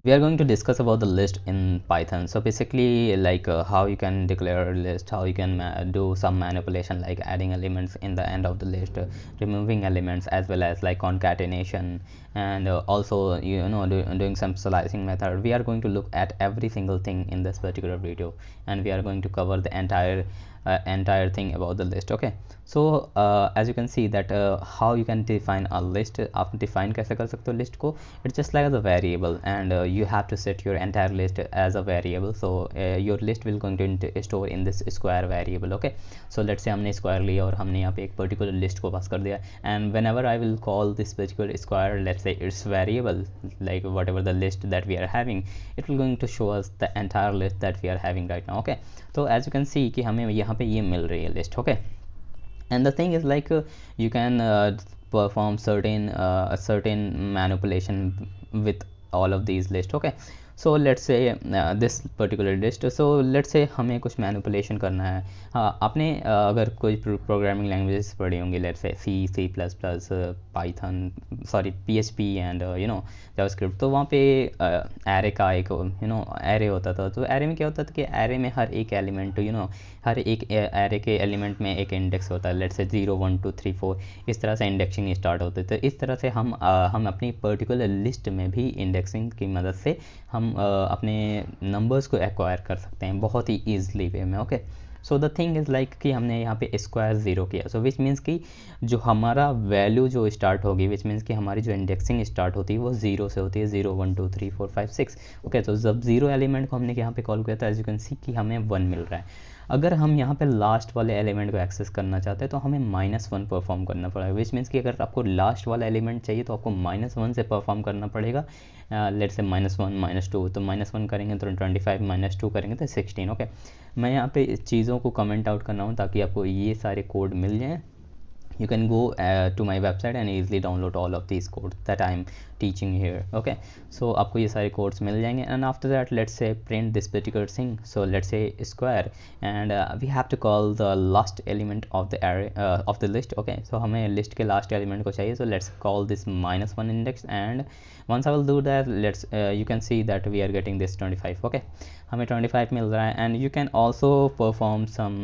we are going to discuss about the list in Python. So basically like how you can declare a list, how you can do some manipulation like adding elements in the end of the list, removing elements, as well as like concatenation, and also doing some slicing method. We are going to look at every single thing in this particular video, and we are going to cover the entire thing about the list. Okay, so as you can see that how you can define a list. आप define कैसे कर सकते हो list को? It's just like as a variable, and you have to set your entire list as a variable. So your list will going to store in this square variable. Okay, so let's say हमने square लिया और हमने यहाँ पे एक particular list को pass कर दिया, and whenever I will call this particular square, let's say its variable, like whatever the list that we are having, it will going to show us the entire list that we are having right now. Okay, so as you can see कि हमें यहाँ पे ये मिल रही है list. Okay, and the thing is like you can perform certain manipulation with all of these lists. Okay, so let's say this particular list, so let's say हमें कुछ manipulation करना है. आपने अगर कोई प्रोग्रामिंग लैंग्वेजेस पढ़ी होंगी, let's say C plus plus, Python, sorry PHP and JavaScript, तो वहाँ पे एरे का एक एरे होता था. तो एरे में क्या होता था कि एरे में हर एक एलिमेंट हर एक एरे के एलिमेंट में एक इंडेक्स होता है. लेट्स से 0 1 2 3 4 इस तरह से इंडेक्सिंग स्टार्ट होती है. तो इस तरह से हम अपनी पर्टिकुलर लिस्ट में भी इंडेक्सिंग की मदद से हम अपने नंबर्स को एक्वायर कर सकते हैं बहुत ही ईजिली वे में. Okay, so the thing is like कि हमने यहाँ पे स्क्वायर 0 किया, सो विच मीन्स कि जो हमारा वैल्यू जो स्टार्ट होगी, विच मीन्स कि हमारी जो इंडेक्सिंग स्टार्ट होती है वो 0 से होती है. 0 1 2 3 4 5 6. ओके, तो जब 0 एलिमेंट को हमने यहाँ पे कॉल किया था, एज यू कैन सी कि हमें 1 मिल रहा है. अगर हम यहाँ पे लास्ट वाले एलिमेंट को एक्सेस करना चाहते हैं तो हमें -1 परफॉर्म करना पड़ेगा, विच मीन्स कि अगर आपको लास्ट वाला एलिमेंट चाहिए तो आपको -1 से परफॉर्म करना पड़ेगा. लेट्स से -1 -2, तो -1 करेंगे तो 25, -2 करेंगे तो 16. ओके, मैं यहाँ पे चीज़ों को कमेंट आउट कर रहा हूँ ताकि आपको ये सारे कोड मिल जाएँ. You can go to my website and easily download all of these codes that I am teaching here. Okay, so आपको ये सारे codes मिल जाएंगे. And after that let's say print this particular thing. So let's say square, and we have to call the last element of the array of the list. Okay, so हमें list के last element को चाहिए. So let's call this -1 index, and once I will do that, let's you can see that we are getting this 25. Okay, हमें 25 मिल रहा है. And you can also perform some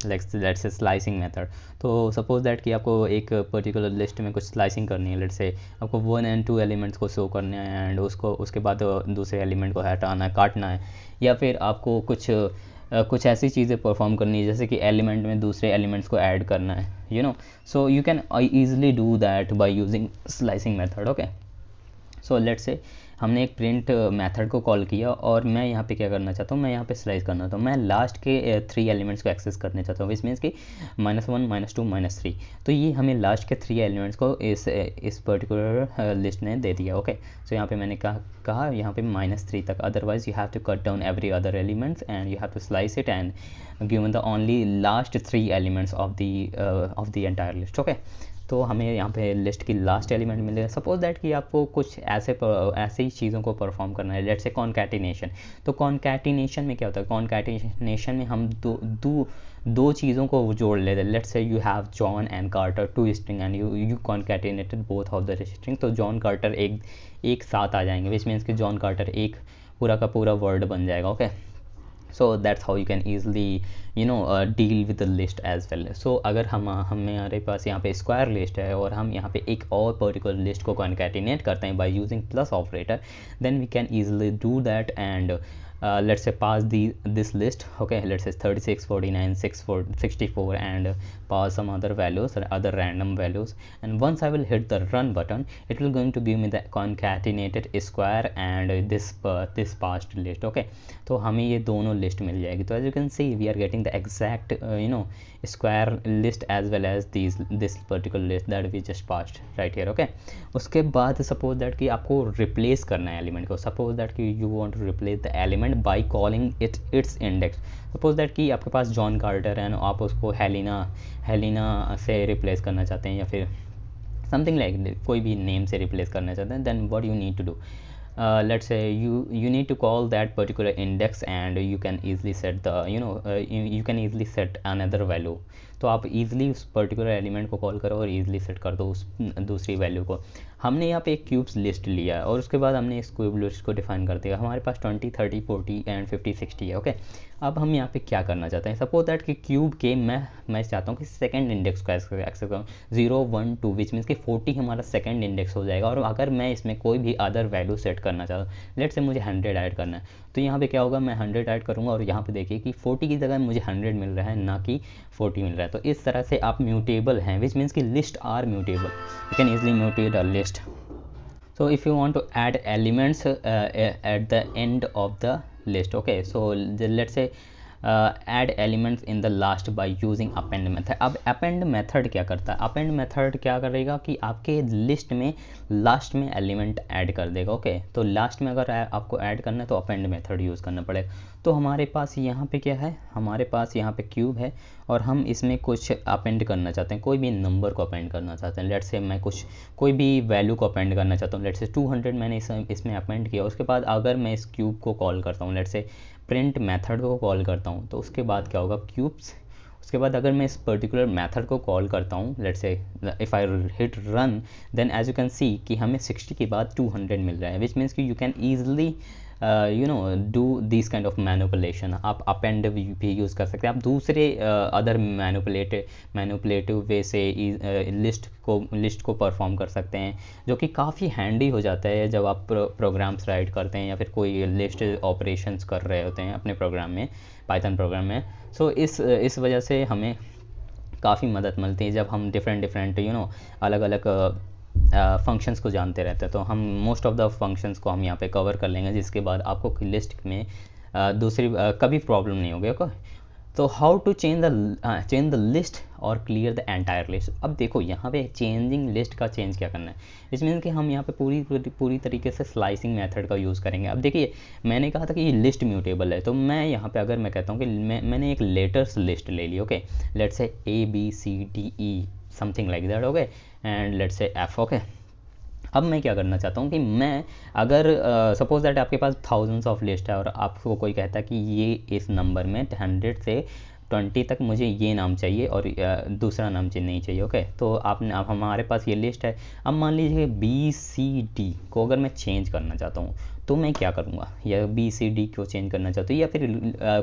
let's say slicing method. तो suppose that कि आपको एक particular list में कुछ slicing करनी है. लेट्स से आपको 1 and 2 एलिमेंट्स को शो करना है, एंड उसके बाद दूसरे एलिमेंट को हटाना है, काटना है, या फिर आपको कुछ ऐसी चीज़ें परफॉर्म करनी है जैसे कि एलिमेंट में दूसरे एलिमेंट्स को ऐड करना है. So you can easily do that by using slicing method. Okay, so let's say हमने एक प्रिंट मेथड को कॉल किया, और मैं यहाँ पे क्या करना चाहता हूँ, मैं यहाँ पे स्लाइस करना चाहता हूँ. मैं लास्ट के 3 एलिमेंट्स को एक्सेस करने चाहता हूँ, विच मीन्स कि -1 -2 -3. तो ये हमें लास्ट के 3 एलिमेंट्स को इस पर्टिकुलर लिस्ट ने दे दिया. ओके, सो यहाँ पे मैंने कहा यहाँ पे -3 तक. Otherwise you have to cut down every other elements and you have to slice it and given the only last 3 elements of the entire list. Okay, तो हमें यहाँ पे लिस्ट की लास्ट एलिमेंट मिलेगा. सपोज दैट कि आपको कुछ ऐसे ही चीज़ों को परफॉर्म करना है. Let's say concatenation. तो कॉन्कैटिनेशन में क्या होता है? कॉन्कैटिनेशन में हम दो चीज़ों को जोड़ लेते हैं. Let's say you have John and Carter 2 string, and you concatenated both of the string. तो जॉन कार्टर एक साथ आ जाएंगे, विच मीन्स कि जॉन कार्टर एक पूरा का पूरा वर्ड बन जाएगा. Okay, so that's how you can easily deal with the list as well. so अगर हमारे पास यहाँ पे स्क्वायर लिस्ट है और हम यहाँ पे एक और पर्टिकुलर लिस्ट को कॉन्कैटिनेट करते हैं by using plus operator, then we can easily do that and let's say pass this list. Okay, let's say 36 49 64 and pass some other values or other random values, and once I will hit the run button, it will going to give me the concatenated square and this passed list. Okay, तो हमें ये दोनों list मिल जाएगी. तो as you can see we are getting the exact square list as well as this particular list that we just passed right here. Okay, उसके बाद suppose that कि आपको replace करना है एलिमेंट को. suppose that कि you want to replace the element by calling its index. suppose that कि आपके पास जॉन कार्टर है, आप उसको हेलिना से रिप्लेस करना चाहते हैं, या फिर समथिंग लाइक कोई भी नेम से रिप्लेस करना चाहते हैं. Then what you need to do, let's say you need to call that particular index and you can easily set the you can easily set another value. तो आप easily उस particular element को call करो और easily set कर दो उस दूसरी वैल्यू को। हमने यहाँ पे एक क्यूब्स लिस्ट लिया है और उसके बाद हमने इस क्यूब लिस्ट को डिफाइन कर दिया। हमारे पास 20, 30, 40 एंड 50, 60 है। ओके, अब हम यहाँ पे क्या करना चाहते हैं, सपोज दैट कि क्यूब के मैं चाहता हूँ कि सेकंड इंडेक्स को एक्सेस करूँ 0, 1, 2, विच मीन्स कि 40 हमारा सेकंड इंडेक्स हो जाएगा। और अगर मैं इसमें कोई भी अदर वैल्यू सेट करना चाहता हूँ, लेट्स से मुझे 100 ऐड करना है, तो यहाँ पे क्या होगा, मैं 100 ऐड करूँगा और यहाँ पे देखिए कि 40 की जगह मुझे 100 मिल रहा है, ना कि 40 मिल रहा है। तो इस तरह से आप म्यूटेबल हैं, विच मीन्स कि list are mutable, you can easily mutate a list. So if you want to add elements at the end of the list, okay, so let's say add elements in the last by using append method. अब append method क्या करता है, append method क्या करेगा कि आपके list में last में एलिमेंट ऐड कर देगा। ओके, तो लास्ट में अगर आपको ऐड करना है तो append मेथड यूज़ करना पड़ेगा। तो हमारे पास यहाँ पे क्या है, हमारे पास यहाँ पे क्यूब है और हम इसमें कुछ अपेंड करना चाहते हैं, कोई भी नंबर को अपेंड करना चाहते हैं। लेट्स से मैं कोई भी वैल्यू को अपेंड करना चाहता हूँ, लेट्स से 200 मैंने इसमें अपेंड किया। उसके बाद अगर मैं इस क्यूब को कॉल करता हूँ, लेट्स से प्रिंट मेथड को कॉल करता हूँ, तो उसके बाद क्या होगा, क्यूब्स। उसके बाद अगर मैं इस पर्टिकुलर मेथड को कॉल करता हूँ, let's say if I hit run, then as you can see कि हमें 60 के बाद 200 मिल रहा है, विच मीन्स कि you can easily do this kind of manipulation. आप अपेंड भी यूज़ कर सकते हैं, आप दूसरे अदर मैनिपुलेटिव वे से लिस्ट को परफॉर्म कर सकते हैं, जो कि काफ़ी हैंडी हो जाता है जब आप प्रोग्राम्स राइट करते हैं या फिर कोई लिस्ट ऑपरेशंस कर रहे होते हैं अपने प्रोग्राम में, पाइथन प्रोग्राम में। सो इस वजह से हमें काफ़ी मदद मिलती है जब हम डिफरेंट अलग अलग फंक्शंस को जानते रहते हैं। तो हम मोस्ट ऑफ द फंक्शंस को हम यहाँ पे कवर कर लेंगे, जिसके बाद आपको लिस्ट में दूसरी कभी प्रॉब्लम नहीं होगी। ओके, तो how to change the list और क्लियर द एंटायर लिस्ट। अब देखो यहाँ पे चेंजिंग लिस्ट का चेंज क्या करना है, इस मीन्स कि हम यहाँ पे पूरी तरीके से स्लाइसिंग मेथड का यूज़ करेंगे। अब देखिए मैंने कहा था कि ये लिस्ट म्यूटेबल है, तो मैं यहाँ पे अगर मैं कहता हूँ कि मैंने एक लेटर्स लिस्ट ले ली, okay, let's say ABCDE something like that, okay, and let's say F, okay. अब मैं क्या करना चाहता हूँ कि मैं अगर सपोज दैट आपके पास थाउजेंड्स ऑफ लिस्ट है और आपको कोई कहता है कि ये इस नंबर में 100 से 20 तक मुझे ये नाम चाहिए और दूसरा नाम नहीं चाहिए। ओके, तो अब हमारे पास ये लिस्ट है। अब मान लीजिए BCD को अगर मैं चेंज करना चाहता हूँ, तो मैं क्या करूँगा, या BCD को चेंज करना चाहता हूँ या फिर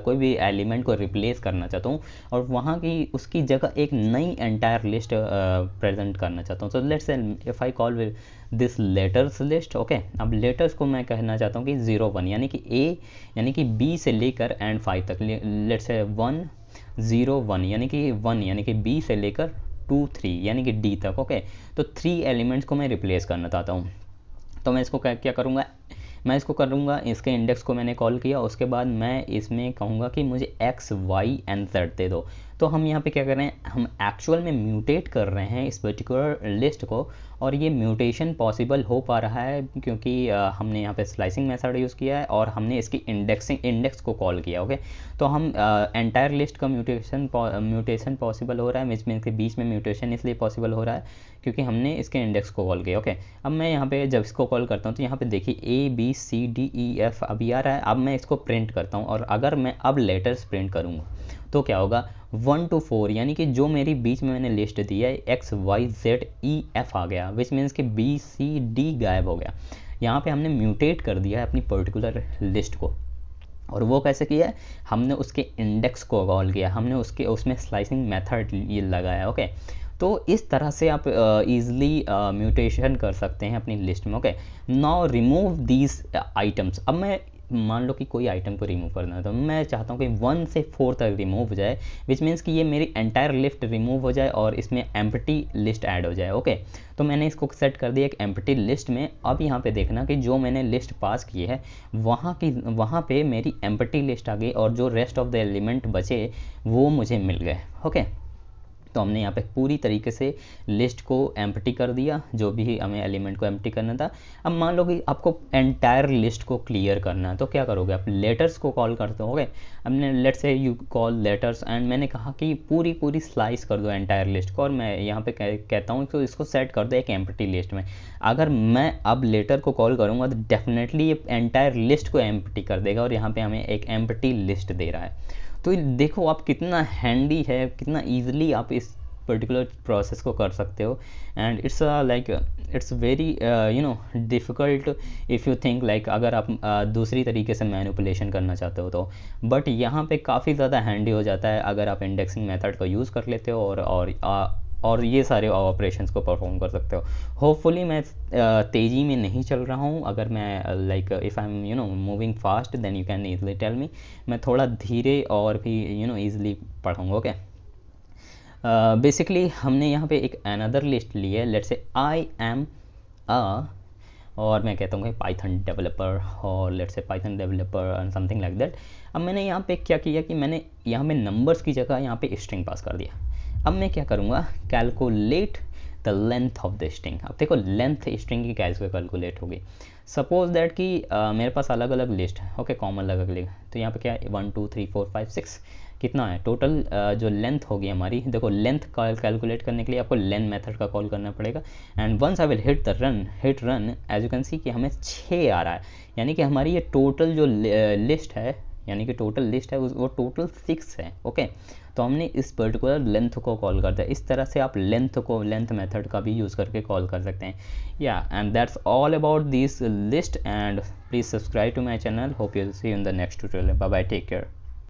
कोई भी एलिमेंट को रिप्लेस करना चाहता हूँ और वहाँ की उसकी जगह एक नई एंटायर लिस्ट प्रेजेंट करना चाहता हूँ। तो let's say if I call this letters list, okay. अब लेटर्स को मैं कहना चाहता हूँ कि 0, 1, यानी कि A यानी कि B से लेकर एंड 5 तक, लेट्स से 1, 0, 1 यानी कि 1 यानी कि B से लेकर 2, 3 यानी कि D तक, ओके। तो 3 एलिमेंट्स को मैं रिप्लेस करना चाहता हूँ। तो मैं इसको क्या करूँगा, मैं इसको करूँगा, इसके इंडेक्स को मैंने कॉल किया, उसके बाद मैं इसमें कहूँगा कि मुझे X, Y and Z दे दो। तो हम यहाँ पे क्या कर रहे हैं, हम एक्चुअल में म्यूटेट कर रहे हैं इस पर्टिकुलर लिस्ट को, और ये म्यूटेशन पॉसिबल हो पा रहा है क्योंकि हमने यहाँ पे स्लाइसिंग मेथड यूज़ किया है और हमने इसकी इंडेक्स को कॉल किया। ओके, तो हम एंटायर लिस्ट का म्यूटेशन पॉसिबल हो रहा है, विच मीन्स के बीच में म्यूटेशन इसलिए पॉसिबल हो रहा है क्योंकि हमने इसके इंडेक्स को कॉल किया। ओके, अब मैं यहाँ पे जब इसको कॉल करता हूँ तो यहाँ पे देखिए ABCDEF अभी आ रहा है। अब मैं इसको प्रिंट करता हूँ और अगर मैं अब लेटर्स प्रिंट करूँगा तो क्या होगा, 1 to 4 यानी कि जो मेरी बीच में मैंने लिस्ट दी है XYZEF आ गया, विच मीन्स कि BCD गायब हो गया। यहाँ पे हमने म्यूटेट कर दिया है अपनी पर्टिकुलर लिस्ट को, और वो कैसे किया है, हमने उसके इंडेक्स को कॉल किया, हमने उसमें स्लाइसिंग मेथड ये लगाया। ओके, तो इस तरह से आप ईजिली म्यूटेशन कर सकते हैं अपनी लिस्ट में। Okay, now remove these items. अब मैं मान लो कि कोई आइटम को रिमूव करना है तो मैं चाहता हूँ कि 1 से 4 तक रिमूव हो जाए, विच मीन्स कि ये मेरी एंटायर लिस्ट रिमूव हो जाए और इसमें एम्प्टी लिस्ट ऐड हो जाए। ओके, तो मैंने इसको सेट कर दिया एक एम्प्टी लिस्ट में। अब यहाँ पे देखना कि जो मैंने लिस्ट पास की है वहाँ पे मेरी एम्प्टी लिस्ट आ गई और जो रेस्ट ऑफ द एलिमेंट बचे वो मुझे मिल गए। ओके, तो हमने यहाँ पे पूरी तरीके से लिस्ट को एम्प्टी कर दिया, जो भी हमें एलिमेंट को एम्प्टी करना था। अब मान लो कि आपको एंटायर लिस्ट को क्लियर करना है, तो क्या करोगे आप? लेटर्स को कॉल करते होगे। हमने लेट से यू कॉल लेटर्स एंड मैंने कहा कि पूरी पूरी स्लाइस कर दो एंटायर लिस्ट को, और मैं यहाँ पे कहता हूँ तो इसको सेट कर दो एक एम्प्टी लिस्ट में। अगर मैं अब लेटर को कॉल करूँगा तो डेफिनेटली ये एंटायर लिस्ट को एम्प्टी कर देगा, और यहाँ पे हमें एक एम्प्टी लिस्ट दे रहा है। तो देखो आप कितना हैंडी है, कितना ईजिली आप इस पर्टिकुलर प्रोसेस को कर सकते हो। And it's like it's very difficult if you think like अगर आप दूसरी तरीके से मैनिपुलेशन करना चाहते हो तो, बट यहाँ पे काफ़ी ज़्यादा हैंडी हो जाता है अगर आप इंडेक्सिंग मेथड को यूज़ कर लेते हो और ये सारे ऑपरेशंस को परफॉर्म कर सकते हो। होपफुली मैं तेज़ी में नहीं चल रहा हूँ। अगर मैं like if I am moving fast then you can easily tell me. मैं थोड़ा धीरे और भी ईज़िली पढ़ूँगा। ओके, बेसिकली हमने यहाँ पे एक अनदर लिस्ट ली है। लेट्स से आई एम और मैं कहता हूँ पाइथन डेवलपर, और let's say Python developer and something like that. अब मैंने यहाँ पे क्या किया कि मैंने यहाँ पे नंबर्स की जगह यहाँ पे स्ट्रिंग पास कर दिया। अब मैं क्या करूँगा, calculate the length of the string. अब देखो लेंथ स्ट्रिंग की कैसे कैलकुलेट होगी। सपोज दैट कि मेरे पास अलग अलग लिस्ट है, ओके, कॉमन अलग अलग। तो यहाँ पे क्या है 1 2 3 4 5 6 कितना है टोटल जो लेंथ होगी हमारी। देखो लेंथ कैलकुलेट करने के लिए आपको लेन मेथड का कॉल करना पड़ेगा। And once I will hit run as you can see कि हमें 6 आ रहा है, यानी कि हमारी ये टोटल जो लिस्ट है, यानी कि टोटल लिस्ट है वो टोटल 6 है। ओके, तो हमने इस पर्टिकुलर लेंथ को कॉल कर दिया। इस तरह से आप लेंथ मेथड का भी यूज़ करके कॉल कर सकते हैं। या and that's all about this list, and please subscribe to my channel. Hope you see you in the next tutorial. Bye bye, take care.